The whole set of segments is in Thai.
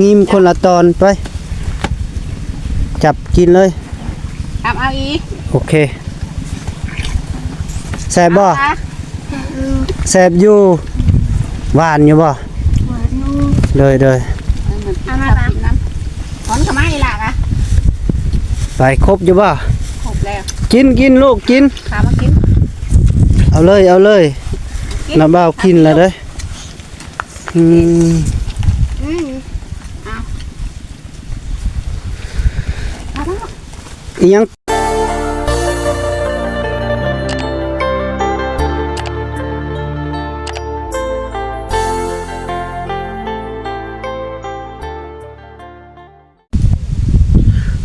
งิมคนละตอนไปจับกินเลยเอาอีโอเคแซ่บบ่แซ่บอยู่หวานอยู่บ่เลยเอามากินน้ำถอนขม้าอีหลักอะไปครบอยู่บ่ครบแล้วกินลูกกินขามากินเอาเลยน้าบ่าวกินแล้วเด้อีหยัง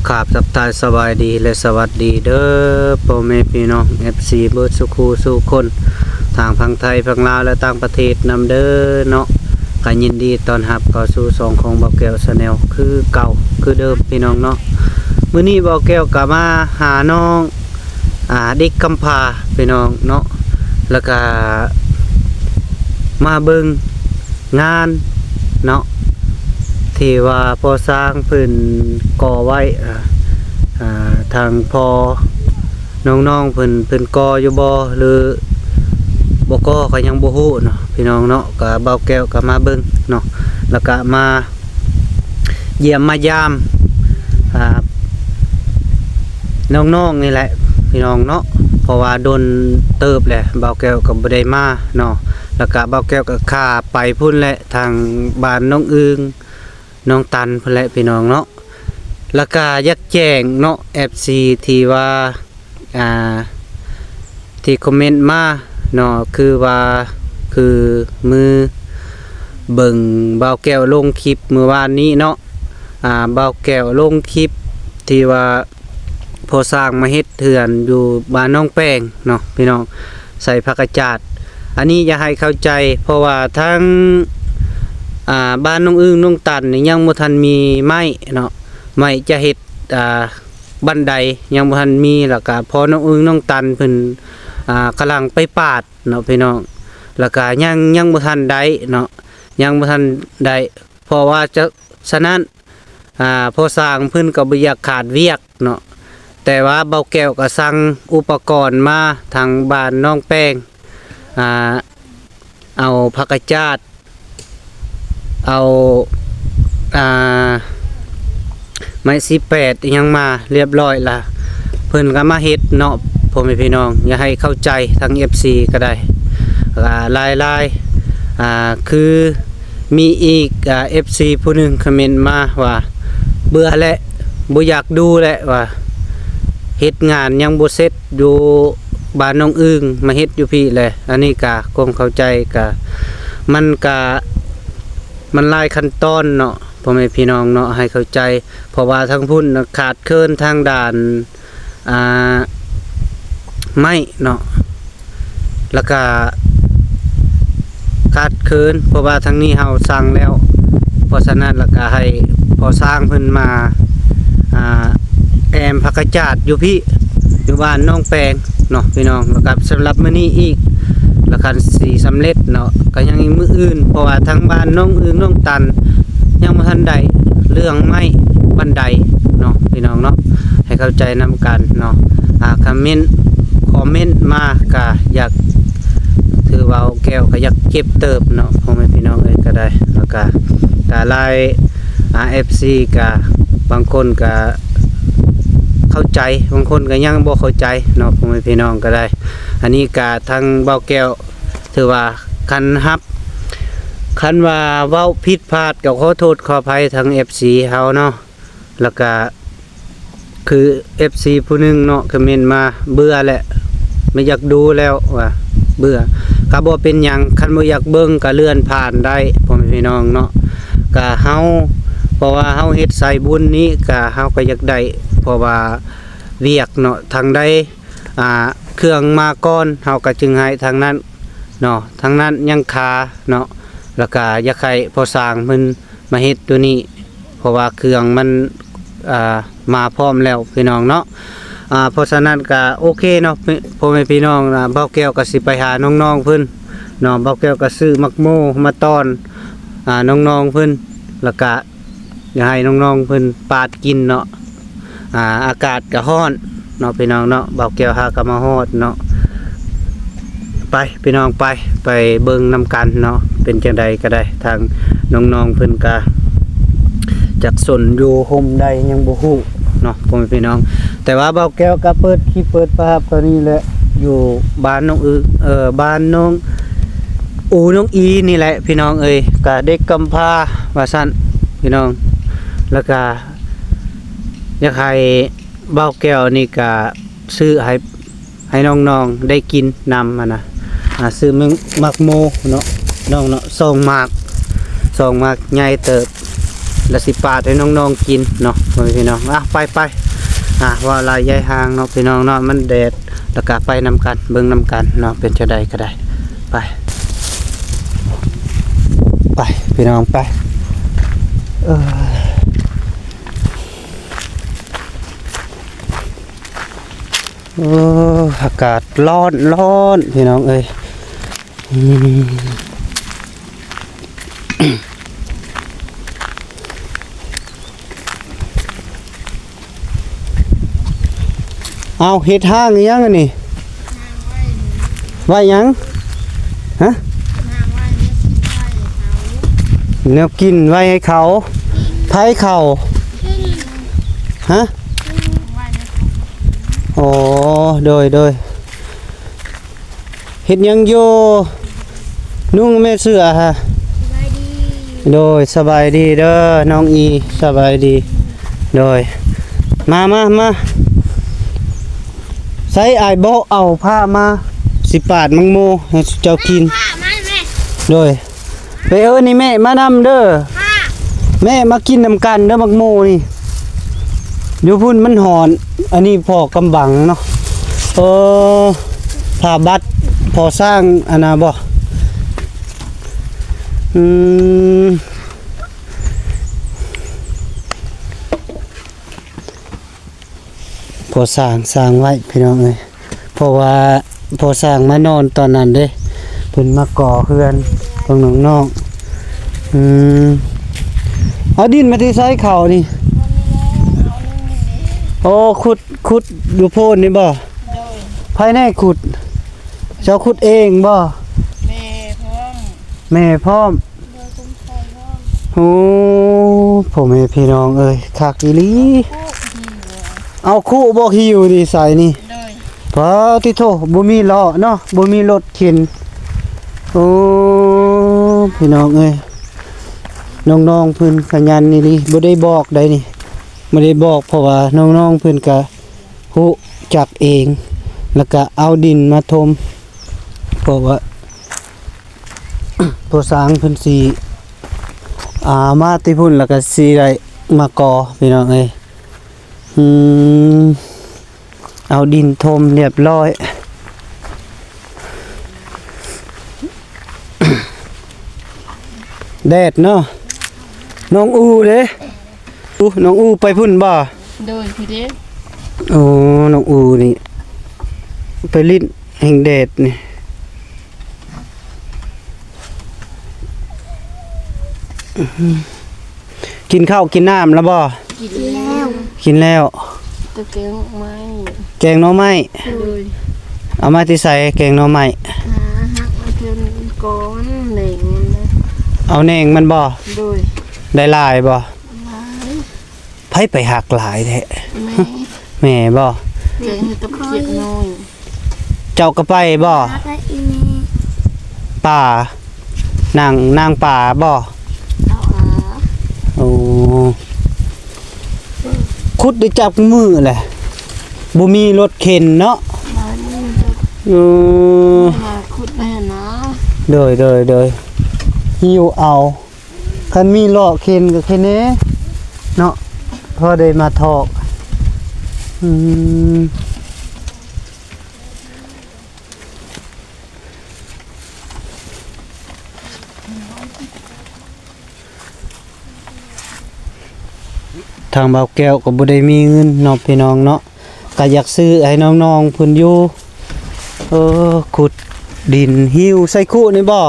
ครับทักทายสบายดีและสวัสดีเด้อพ่อแม่พี่น้อง FC เบิดสุขสู่คนทางฝั่งไทยฝั่งลาวและต่างประเทศนำเด้อเนาะก็ยินดีต้อนรับเข้าสู่ช่องของบ่าวแก้ว Channel คือเก่าคือเดิมพี่น้องเนาะมื้อนี้บ่าวแก้วก็มาหาน้องเด็กกำพร้าพี่น้องเนาะแล้วก็มาเบิ่งงานเนาะที่ว่าพอสร้างเพิ่นก่อไว้ทางพอน้องๆเพิ่นก่ออยู่บ่หรือบ่ก่อก็ยังบ่ฮู้เนาะพี่น้องเนาะก็เบาแก้วก็มาเบิ่งเนาะแล้วก็มาเยี่ยมมายามน้องๆนี่แหละพี่น้องเนาะเพราะว่าโดนเติบแหละเบาแก้วก็บ่ได้มาเนาะแล้วก็เบาแก้วก็ข้าไปพุ่นแหละทางบ้านน้องอึงน้องตันพุ่นแหละพี่น้องเนาะแล้วก็ยักแจ้งเนาะ FC ที่ว่าที่คอมเมนต์มาเนาะคือว่าคือมือเบิ่งเบาแก้วลงคลิปเมื่อวานนี้เนาะเบาแก้วลงคลิปที่ว่าพอสร้างมาเฮ็ดเถื่อนอยู่บ้านน้องแป้งเนาะพี่น้องใส่ผักกระจาดอันนี้อย่าให้เข้าใจเพราะว่าทั้งบ้านน้องอึ้งน้องตันนี่ยังบ่ทันมีไม้เนาะไม้จะเฮ็ดบันไดยังบ่ทันมีแล้วก็พอน้องอึ้งน้องตันเพิ่นกำลังไปปาดเนาะพี่น้องแล้วก็ยังบ่ทันได้เนาะยังบ่ทันได้เพราะว่าจะฉะนั้นพอสร้างเพิ่นก็บ่อยากขาดเวียกเนาะแต่ว่าเบาแก้วก็สั่งอุปกรณ์มาทางบ้านน้องแป้งเอาผักกระจาดเอาไม้18ยังมาเรียบร้อยละเพิ่นก็มาเฮ็ดเนาะพ่อแม่พี่น้องอย่าให้เข้าใจทาง FC ก็ได้ลายคือมีอีกFC ผู้หนึงคอมเมนต์มาว่าเบื่อแล้วบ่อยากดูแล้วว่าเฮ็ดงานยังบ่เสร็จอยู่บ้านน้องอึ้งมาเฮ็ดอยู่พี่แหละอันนี้ก็ความเข้าใจก็มันหลายขั้นตอนเนาะพ่อแม่พี่น้องเนาะให้เข้าใจเพราะว่าทั้งพุ่นขาดเคินทางด่านไม่เนาะแล้วก็ขาดเคินเพราะว่าทั้งนี้เฮาสั่งแล้วเพราะฉะนั้นแล้วก็ให้พอสร้างเพิ่นมาแอมผักกระจาดอยู่พี่อยู่บ้านน้องแปงเนาะพี่น้องแล้วก็สำหรับมื้อนี้อีกแล้วคันสีสำเร็จเนาะก็ยังอีกมื้ออื่นเพราะว่าทางบ้านน้องอึ้งน้องตันยังบ่ทันได้เรื่องไม้บันไดเนาะพี่น้องเนาะให้เข้าใจนำกันเนาะคอมเมนต์มาก็อยากถือว่าแก้วก็อยากเก็บเติบเนาะพ่อแม่พี่น้องเอ้ยก็ได้แล้วก็ไลน์ FC ก็บางคนก็เข้าใจบางคนก็ยังบ่เข้าใจเนาะพ่อแม่พี่น้องก็ได้อันนี้ก็ทางเบาแก้วถือว่าคันว่าเว้าผิดพลาดก็ขอโทษขออภัยทาง FC เฮาเนาะแล้วก็คือ FC ผู้หนึงเนาะคอมเมนต์มาเบื่อแหละไม่อยากดูแล้วว่าเบื่อก็บ่เป็นหยังคันบ่อยากเบิ่งก็เลื่อนผ่านได้พ่อแม่พี่น้องเนาะก็เฮาเพราะว่าเฮาเฮ็ดใส่บุญนี้ก็เฮาก็อยากได้เพราะว่าเวียกเนาะทางใดเครื่องมาก่อนเฮาก็จึงให้ทางนั้นเนาะทางนั้นยังคาเนาะแล้วก็อยากให้พอสร้างเพิ่นมาเฮ็ดตัวนี้เพราะว่าเครื่องมันมาพร้อมแล้วพี่น้องเนาะเพราะฉะนั้นก็โอเคเนาะพ่อแม่พี่น้องเบาแก้วก็สิไปหาน้องๆเพิ่นเนาะเบาแก้วก็ซื้อมักโมมาต้อนน้องๆเพิ่นแล้วก็ อยากให้น้องๆเพิ่นปาดกินเนาะอากาศก็ร้อนเนาะพี่น้องเนาะเบาแก้วหาก็มาฮอดเนาะไปพี่น้องไปเบิ่งนํกันเนาะเป็นจังใดก็ได้ทางน้องๆเพิ่นก็จักสนอยู่ห่มใดยังบ่ฮู้เนาะพ่อแม่พี่น้องแต่ว่าเบาแก้วก็เปิดคลิปเปิดภาพตัวนี้แหละอยู่บ้านน้องบ้านน้องน้องอีนี่แหละพี่น้องเอ้ยก็เด็กกำพร้าว่าซั่นพี่น้องแล้วก็อยากให้เบาแก้วนี่ก็ซื้อให้น้องๆได้กินนำนะซื้อมักโมเนาะน้องเนาะส่งมากใหญ่เติบละ10 บาทให้น้องๆกินเนาะพี่น้องไปว่าลายยายหางเนาะพี่น้องเนาะมันแดดแล้วก็ไปนำกันเบิ่งนำกันเนาะเป็นจะใดก็ได้ไปพี่น้องไปอากาศร้อนพี่น้องเอ้ยเอาเฮ็ดห้างอีหยังอันนี้ไว้หยังฮะแนวกินไว้ให้เขาไผเขาฮะโอ้โดยเฮ็ดหยังอยู่นุ่งแม่เสื้อฮะโดยสบายดีเด้อน้องอีสบายดีโดยมาใส่ไอ้โบเอาผ้ามา10 บาทมังโมให้เจ้ากินโดยไปนี่แม่มานำเด้อแม่มากินนำกันเด้อมังโมนี่อยู่พุ่นมันหอนอันนี้พอกำบังเนาะผ้าบัดพอสร้างอันน่ะบ่พอสร้างไว้พี่น้องเอ้ยเพราะว่าพอสร้างมานอนตอนนั้นเด้เพิ่นมาก่อเฮือนของน้องเอาดินมาที่ไสเขานี่โอ้ขุดดูโพนนี่บ่ภายในขุดเจ้าขุดเองบ่แม่พร้อมโอ้พ่อแม่พี่น้องเอ้ยคักอีหลีเอาคู่บ่หิวดิใส่นี่พอติโทบ่มีล้อเนาะบ่มีรถเข็นโอ้พี่น้องเอ้ยน้องๆเพิ่นขยันนี่ดิบ่ได้บอกได้นี่บ่ได้บอกเพราะว่าน้องๆเพิ่นก็ฮู้จักเองแล้วก็เอาดินมาถมเพราะว่า ผู้สร้างเพิ่นสิมาติพุ่นแล้วก็สิได้มาก่อพี่น้องเอ้ยเอาดินถมเรียบร้อยแดดเนาะน้องอูเด้น้องอูไปพุ่นบ่โดยพี่เด้โอ้น้องอูนี่ไปลิ้นแห่งแดดนี่กินข้าวกินน้ำแล้วบ่กินแล้วตะแกงไม้แกงหน่อไม้เอามาที่ใส่แกงหน่อไม้หักมาเป็นก้อนแหน่งมันเอาแหน่งมันบ่ได้หลายบ่ไผไปหักหลายแท้แม่บ่แกงตะเกียบน้อยเจ้าก็ไปบ่ป่านางป่าบ่โอ้ขุดได้จับมือแหละบ่มีรถเข็นเนาะขุดแม่นะโดยหิวเอาคันมีล้อเข็นก็แค่นี้เนาะพอได้มาถอกทางบ่าวแก้วก็บ่ได้มีเงินเนาะพี่น้องเนาะก็อยากซื้อให้น้องๆเพิ่นอยู่ขุดดินหิวใส่คุนี่บ่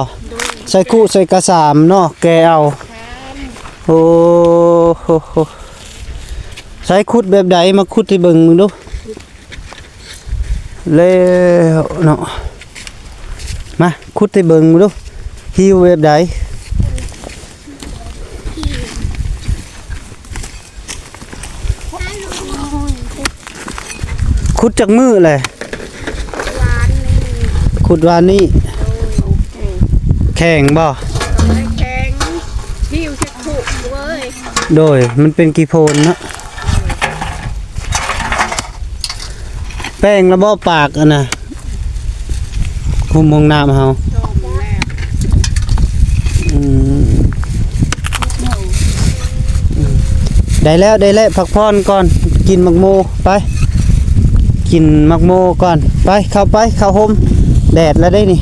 ใส่คุใส่กระสามเนาะแกเอาโอ้ โหใช้ขุดแบบใดมาขุดให้เบิ่งมึงดูแล้วเนาะมาขุดให้เบิ่งมึงดูหิวแบบใดขุดจากมือเลยขุดวานนี้แข็งบ่ แข็งหิวเช็ดผูกเว้ย โดยมันเป็นกีโพนเนาะแป้งระบ่ปากอ่ะนะคุมมองน้ำเฮา จมแล้ว อืมได้แล้วพักผ่อนก่อนกินมักโมไปกินมักโมก่อนไปเข้าห่มแดดแล้วได้นี่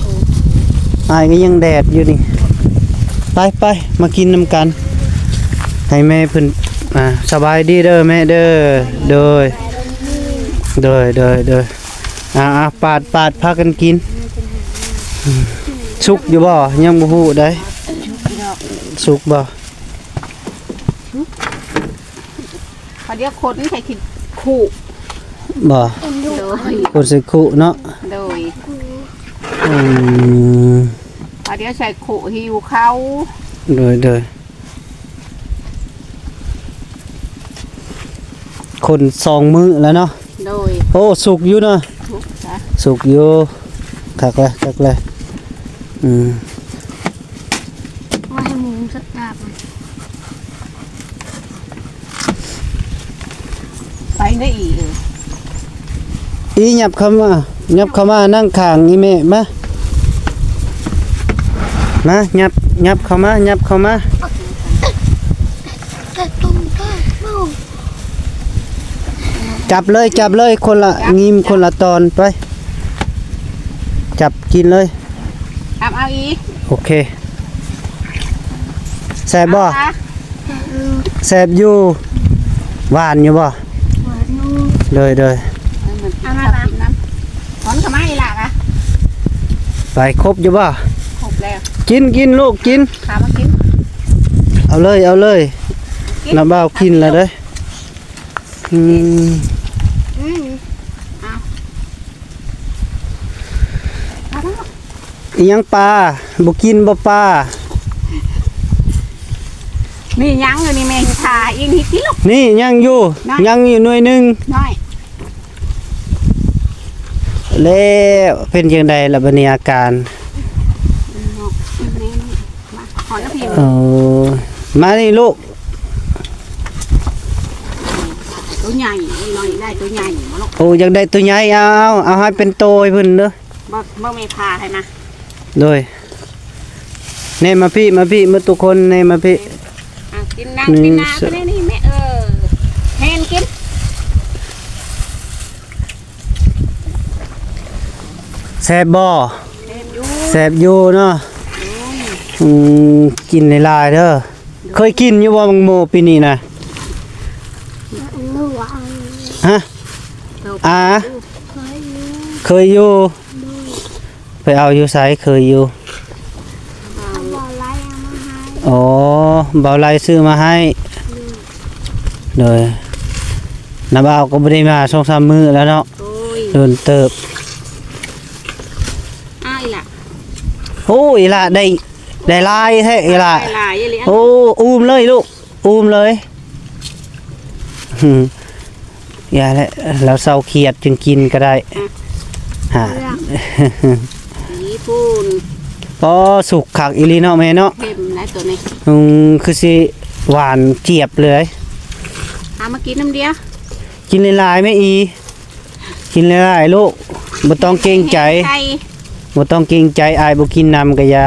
อายก็ยังแดดอยู่นี่ไปมากินน้ำกันให้แม่เพิ่นสบายดีเด้อแม่เด้อโดยปาดพากันกินสุกอยู่บ่ยังบ่ฮู้ได้สุกบ่ พอเดี๋ยวคนใส่ขิดขู่ บ่ โดย คนสิคุเนาะ โดย อืม พอเดี๋ยวใส่ขู่หิวเขา โดยคน2มื้อแล้วเนาะ โดย โอ้สุกอยู่เนาะ ทุกจ้ะ สุกอยู่คักเลยอืม ว่าให้หมูสักกาบ ไปได้อีก อีหยับเข้ามานั่งข้างอีแม่มาหยับเข้ามาจับเลยคนละงิมคนละตอนไปจับกินเลย เอาอีก โอเคแซ่บบ่ เอา แซ่บอยู่หวานอยู่บ่ หวานนู เลย เอามากินน้ำถอนขม้าอีหลักอ่ะ ไปครบอยู่บ่ ครบแล้ว กินลูกกิน ขามากิน เอาเลย กิน น้าบ่าวกินแล้วเด้ออืม อืม เอาแล้ว อีหยังปลาบ่กินบ่ปลา นี่ยังอยู่นี่แม่งถ่าอีกนิดกินลูก นี่ยังอยู่หน่วยหนึง น้อย แล้วเป็นจังไดล่ะบัดนี้อาการ มาถอนน้ำพิม เออมานี่ลูก ตัวใหญ่น้อยได้ตัวใหญ่มาลูก โอ้อยากได้ตัวใหญ่เอาให้เป็นโตให้เพิ่นเด้อ บ่ไม่พาให้นะ โดยเน่มาพี่มาทุกคนเน่มาพี่ กินน้ำกินน้ำก็ได้นี่แม่แทนกิน แซ่บบ่ แทนอยู่ แซ่บอยู่เนาะกินหลายๆเด้อเคยกินอยู่บ่มังโมปีนี้นะ นูหวาน ฮะเคยอยู่ไปเอาอยู่ไสเคยอยู่ เอาบอลไล่เอามาให้ อ๋อเบาไล่ซื้อมาให้เลยน้าบ่าวก็บ่ได้มา2-3 มื้อแล้วเนาะ โอ้ย โดนเติบ อ้ายล่ะ โอ้ยล่ะได้ลายแท้อีล่ะ หลายเลย โอ้อุ้มเลยลูกอุ้มเลยอย่าแล้วเราเศร้าเครียดจึงกินก็ได้ฮะ สีปูน พอสุกคักอีหลีเนาะแม่เนาะ เค็มนะตัวนี้ คือสิหวานเจี๊ยบเลย เอามากินน้ำเดียว กินหลายๆแม่อีกินหลายๆลูกบ่ต้องเกรงใจ ไก่ บ่ต้องเกรงใจอายบ่กินนำก็อย่า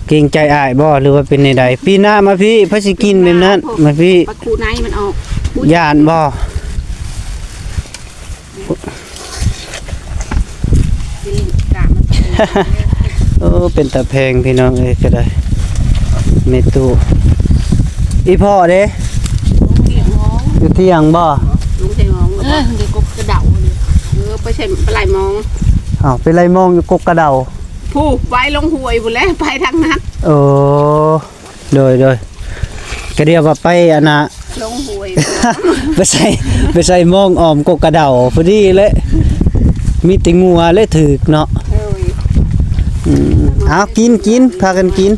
เกรงใจอายบ่หรือว่าเป็นใดๆปีหน้ามาพี่พระสิกินแบบนั้นมาพี่ ปลาคูไนมันออก ย่านบ่ กินกะมัน โอ้เป็นตาแพงพี่น้องเอ้ยก็ได้เมตุอีพ่อเด้ เกี่ยวมอง อยู่ที่หยังบ่ ลุงใส่มองเดี๋ยวกบกระเดาไปใส่ปลายมอง อ้าวเป็นไรมองอยู่กกกระเดา ผู้ไปลงหวยบุแล้วไปทางนั้น โอ้โดยก็เดียวว่าไปอันน่ะ ลงหวย ไปใส่มองออมกกกระเดาพอดีเลยมีแต่งัวเลยถึกเนาะ เอ้ย เอากินพากันกิน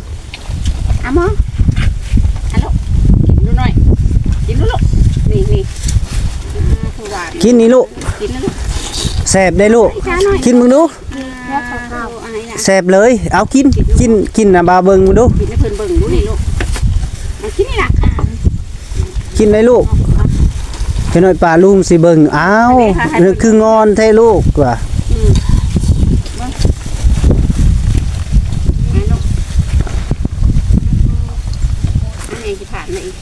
เอามาฮัลโหลกินดูหน่อยกินดูลูกนี่คือหวาน กินนี่ลูก กินนะลูก แซ่บได้ลูก จ้าหน่อย กินมึงดู แล้วก็ข้าว อะไรนะ แซ่บเลยเอากินนะบาเบิ่งมึงดู กินให้เพิ่นเบิ่งดูนี่ลูกมากินนี่ล่ะ กินเลยลูกไปหน่อยปลาลุงสิเบิ่งอ้าวคืองอนแท้ลูกว่ะ ให้ลูกอันนี้สิผ่านมาอีก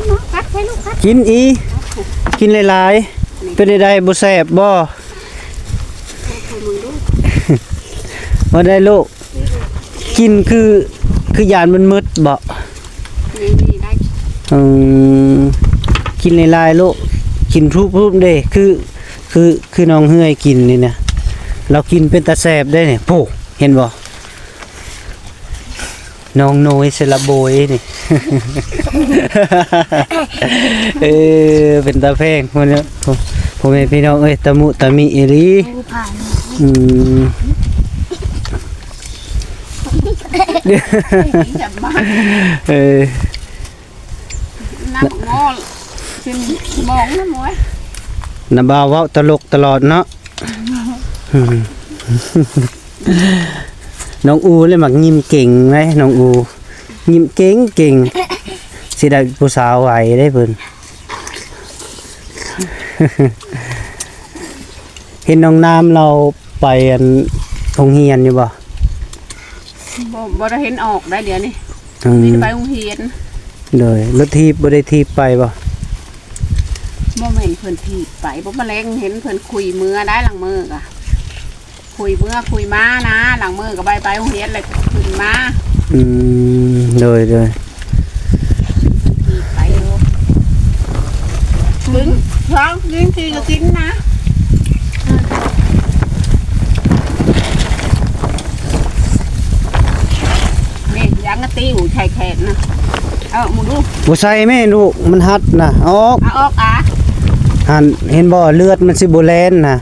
ลูกคัดให้ลูกคัด กินกินหลายๆเป็นได้บ่แซ่บบ่บ่ได้ลูกกินคือยานมันมืดบ่ นี่ได้ กินหลายๆลูกกินทุบๆเด้คือน้องเฮือยกินนี่นะเรากินเป็นตาแซ่บได้นี่โผเห็นบ่น้องโนยเซลาโบยนี่ เป็นตาแพงคนนี้ผมเป็นพี่น้องเอ้ยตะมุตะมิอีหลี ผู้ผ่าน อืม จับมา น้ำงอขึ้นมองนะมวย น้าบ่าวเว้าตลกตลอดเนาะน้องอูเลยมักยิ้มเก่งไหมน้องอูยิ้มเก่งสิได้ผู้สาวไหวได้เพิ่น เห็นน้องน้ำเราไปอันโรงเรียนอยู่บ่ บ่ได้เห็นออกได้เดี๋ยวนี้ อืม นี่ไปโรงเรียน เลยรถทีบบ่ได้ทีบไปบ่ บ่แม่นเพิ่นถีบไปบ่มาแลงเห็นเพิ่นคุยมือได้หลังมือกะคุยมือคุยม้านะหลังมือก็ไปโรงเรียนเลยขึ้นมา อืมเลย เพิ่นถีบไปอยู่ถึงท้องกินทีก็กินนะนี่ยางกะตีหูชายแขนนะมึงดู บ่ใส่แม่ลูกมันหัดน่ะออก เอาออกหันเห็นบ่เลือดมันสิบ่แล่นน่ะ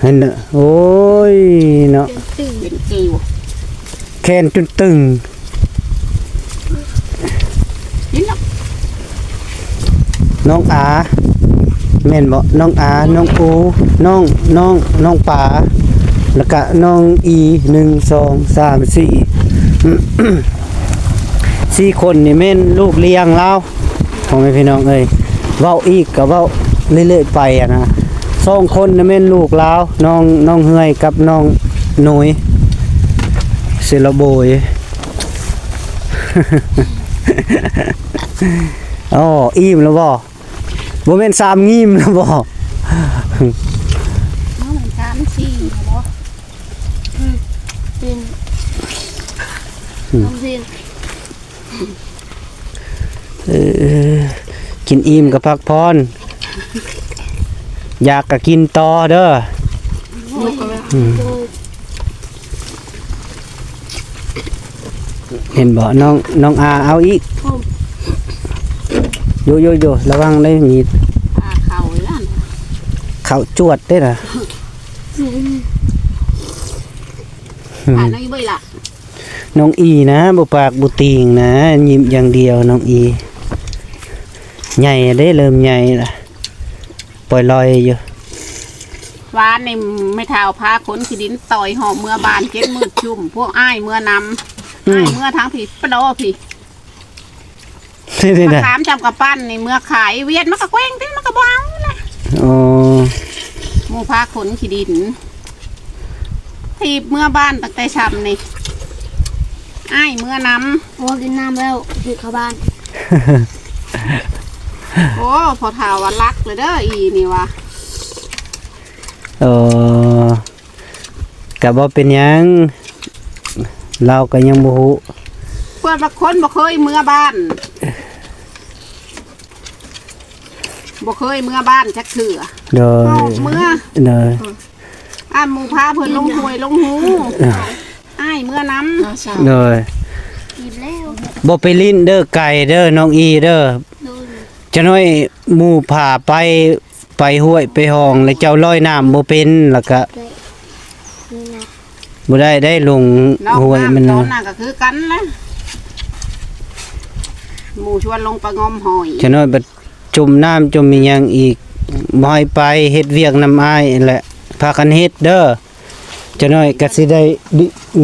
เห็นเด้อโอ้ยเนาะ ตื่น เป็นกิว แขนจนตึง กินแล้ว น้องอาแม่นบ่น้องอาน้องอูน้องปาแล้วก็น้องอี1 2 3 4 4คนนี่แม่นลูกเลี้ยงเราของพี่น้องเอ้ยเว้าอีกก็เว้าเรื่อยๆไปอะนะ2คนน่ะแม่นลูกเราน้องเฮือยกับน้องหนุ่ยเซลาโบย อ๋ออิ่มแล้วบ่แม่น3งิมแล้วบ่ น้องเหมือนกันสี่เหรอ เป็นน้ำเรียน กินอิ่มก็พักพรอยากก็กินต่อเด้อ ลูกก็แบบ เห็นบ่น้องอาเอาอีกโยระวังได้มีด เข่าเลยนะ เข้าจวดได้น่ะ ผ่านน้องอีเบยล่ะ น้องอีนะบ่ปากบ่ติงนะยิ้มอย่างเดียวน้องอีใหญ่ได้เริ่มใหญ่ล่ะปล่อยลอยอยู่ วานนี่ไม่เท่าพาขนขี้ดินต่อยหอมเมื่อบานเจ็ดมือจุ่มพวกอ้ายเมื่อนำอ้ายเมื่อทางผีปะโดผี นี่ มา น่ะ ถามจำกับปั้นนี่เมื่อขายเวียนมันก็แกว้งติมันก็บ้าวนะ อ๋อ หมู่พาขนขี้ดินทีบเมื่อบ้านตั้งแต่ช้ำนี่อ้ายเมื่อน พอกินน้ำแล้วคือเข้าบ้าน ำโอ้พอเท่าวันรักเลยเด้ออีนี่วะ ก็บ่เป็นหยังเราก็ยังบ่ฮู้ เพื่อนบางคนบ่เคยเมื่อบ้านบ่เคยเมื่อบ้านจักเถื่อ โดย เอาเมื่อ โดย อ้ายหมู่พาเพิ่นลงห้วยลงหูอ้ายเมื่อน้ำ โดย กินแล้ว บ่ไปลิ้นเด้อไก่เด้อน้องอีเด้อ โดน จะน้อยหมู่พาไปห้วยไปห้องแล้วเจ้าลอยน้ำบ่เป็นแล้วก็ นี่นะ บ่ได้ลง น้อง ห้วยมัน น้ำตอนน่ะก็คือกันนะหมู่ชวนลงไปงมหอย จะน้อยบัดจมน้ำจมมีหยังอีกบ่ให้ไปเฮ็ดเวียกน้ำอ้ายนั่นแหละพากันเฮ็ดเด้อจะน้อยก็สิ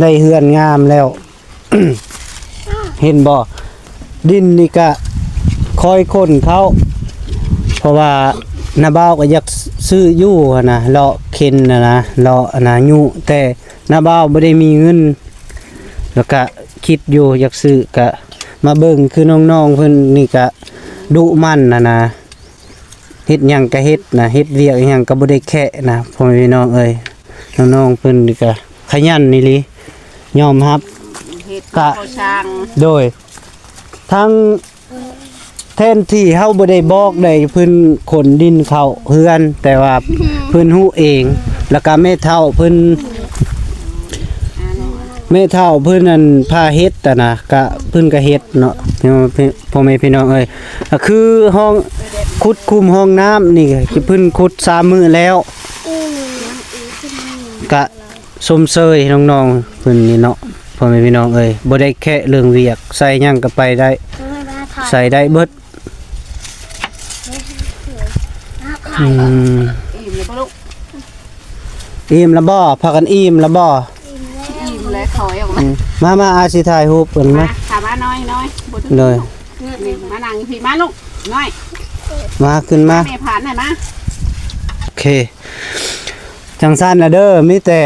ได้เฮือนงามแล้ว เห็นบ่ดินนี่ก็คอยคนเขาเพราะว่านาบ่าวก็อยากซื้ออยู่หั้นนะเลาะเข็นนะเลาะอันนะยุแต่นาบ่าวบ่ได้มีเงิน แล้วก็คิดอยู่อยากซื้อก็มาเบิ่งคือน้องๆเพิ่นนี่ก็ดุมันนะเฮ็ดหยังก็เฮ็ดนะเฮ็ดเวียกอิหยังก็บ่ได้แค่นะพ่อแม่พี่น้องเอ้ยน้องๆเพิ่นนี่ก็ขยันนี่ลิยอมรับ เฮ็ด กะ ข้าวช่าง โดยทั้งแทนที่เฮาบ่ได้บอกได้เพิ่นขนดินเข้าเฮือน แต่ว่าเพิ่นฮู้เอง แล้วก็แม่เฒ่าเพิ่นนั่นพาเฮ็ดอะนะก็เพิ่นก็เฮ็ดเนาะพ่อแม่พี่น้องเอ้ยก็คือห้องขุดคุมห้องน้ำนี่ก็เพิ่นขุด3มื้อแล้วก็สมเสยน้องๆเพิ่นนี่เนาะพ่อแม่พี่น้องเอ้ยบ่ได้แค่เรื่องเวียกใส่หยังก็ไปได้ ไม่ได้ถ่าย ใส่ได้เบิด ถ่าย อิ่มเลยบ่ลูก อิ่มแล้วบ่พากันอิ่มแล้วบ่ อิ่มเลยถอยออกมา มาอาสิถ่ายรูปเพิ่นมา ถามมาน้อยบ่ถึง เลย นี่มานั่งพี่มาลูกน้อย มาขึ้นมา แม่ผ่านหน่อยมา โอเคจังซั่นละเด้อมีแต่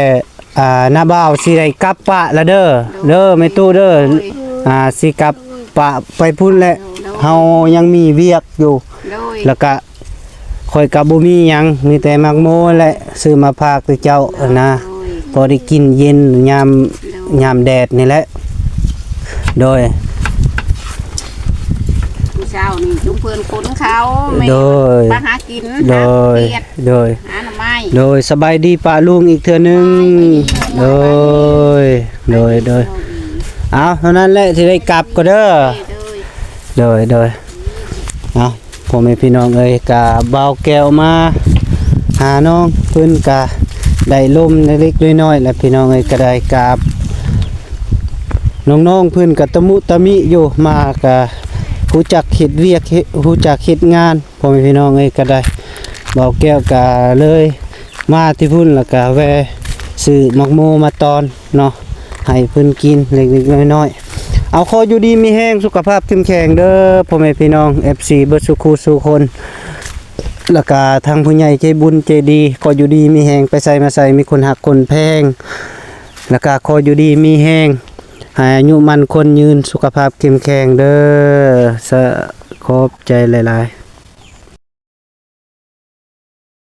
น้าบ่าวสิได้กลับปะละเด้อแม่ตู้เด้อสิกลับปะไปพุ่นแหละเฮายังมีเวียกอยู่ โดย แล้วก็ข่อยก็บ่มีหยังมีแต่มักโมแหละซื้อมาฝากเจ้านะพอได้กินเย็นยามแดดนี่แหละโดย ผู้เช้านี่จุ่มเพิ่นคนเขาแม่ โดย มาหากิน โดย หาเฮ็ด โดย หาหน่อไม้ โดยสบายดีป้าลุงอีกเทื่อนึงโดยเอาเท่านั้นแหละที่ได้กลับก็เด้อ โดย โดยเอาพ่อแม่พี่น้องเอ้ยกะเบาแก้วมาหาน้องเพิ่นกะได้ลมเล็กๆน้อยๆแล้วพี่น้องเอ้ยก็ได้กราบน้องๆเพิ่นกะตะมุตะมิอยู่มากะรู้จักเฮ็ดเวียกรู้จักเฮ็ดงานพ่อแม่พี่น้องเอ้ยก็ได้เบาแก้วกะเลยมาที่พุ่นแล้วก็แวะซื้อมักโมมาตอนเนาะให้เพิ่นกินเล็กๆน้อยๆเอาขออยู่ดีมีแห้งสุขภาพเข้มแข็งเด้อพ่อแม่พี่น้อง FC เบิดสุขสู่คนแล้วก็ทางผู้ใหญ่ใจบุญใจดีขออยู่ดีมีแห้งไปใส่มาใส่มีคนหักคนแพงแล้วก็ขออยู่ดีมีแห้งให้อายุมันคนยืนสุขภาพเข้มแข็งเด้อขอบใจหลายๆ